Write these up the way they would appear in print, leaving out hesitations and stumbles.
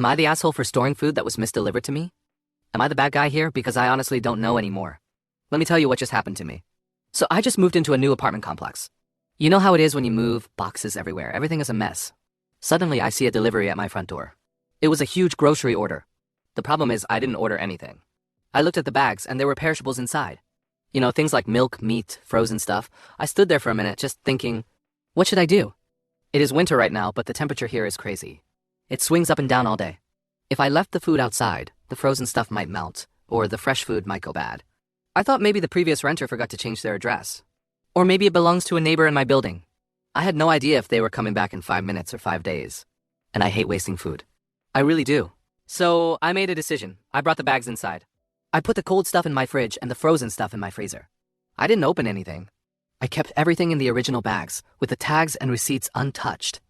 Am I the asshole for storing food that was misdelivered to me? Am I the bad guy here? Because I honestly don't know anymore. Let me tell you what just happened to me. So I just moved into a new apartment complex. You know how it is when you move, boxes everywhere, everything is a mess. Suddenly I see a delivery at my front door. It was a huge grocery order. The problem is I didn't order anything. I looked at the bags and there were perishables inside. You know, things like milk, meat, frozen stuff. I stood there for a minute just thinking, what should I do? It is winter right now, but the temperature here is crazy. It swings up and down all day. If I left the food outside, the frozen stuff might melt, or the fresh food might go bad. I thought maybe the previous renter forgot to change their address. Or maybe it belongs to a neighbor in my building. I had no idea if they were coming back in 5 minutes or 5 days. And I hate wasting food. I really do. So I made a decision. I brought the bags inside. I put the cold stuff in my fridge and the frozen stuff in my freezer. I didn't open anything. I kept everything in the original bags, with the tags and receipts untouched.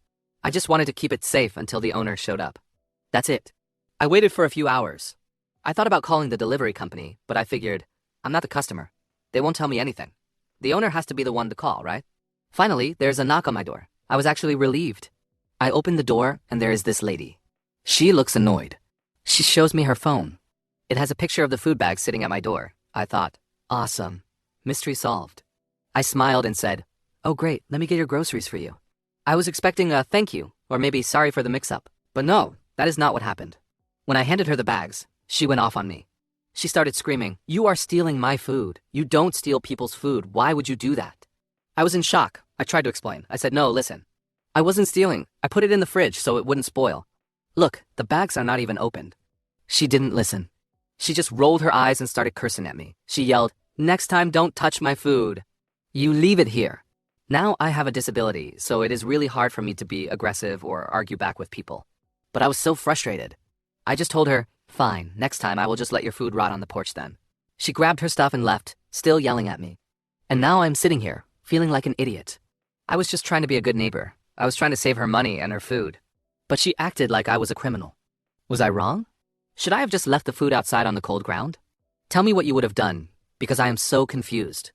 I just wanted to keep it safe until the owner showed up. That's it. I waited for a few hours. I thought about calling the delivery company, but I figured, I'm not the customer. They won't tell me anything. The owner has to be the one to call, right? Finally, there's a knock on my door. I was actually relieved. I opened the door and there is this lady. She looks annoyed. She shows me her phone. It has a picture of the food bag sitting at my door. I thought, awesome. Mystery solved. I smiled and said, oh great, let me get your groceries for you. I was expecting a thank you, or maybe sorry for the mix-up. But no, that is not what happened. When I handed her the bags, she went off on me. She started screaming, you are stealing my food. You don't steal people's food. Why would you do that? I was in shock. I tried to explain. I said, no, listen. I wasn't stealing. I put it in the fridge so it wouldn't spoil. Look, the bags are not even opened. She didn't listen. She just rolled her eyes and started cursing at me. She yelled, next time don't touch my food. You leave it here. Now I have a disability, so it is really hard for me to be aggressive or argue back with people. But I was so frustrated. I just told her, fine, next time I will just let your food rot on the porch then. She grabbed her stuff and left, still yelling at me. And now I'm sitting here, feeling like an idiot. I was just trying to be a good neighbor. I was trying to save her money and her food. But she acted like I was a criminal. Was I wrong? Should I have just left the food outside on the cold ground? Tell me what you would have done, because I am so confused.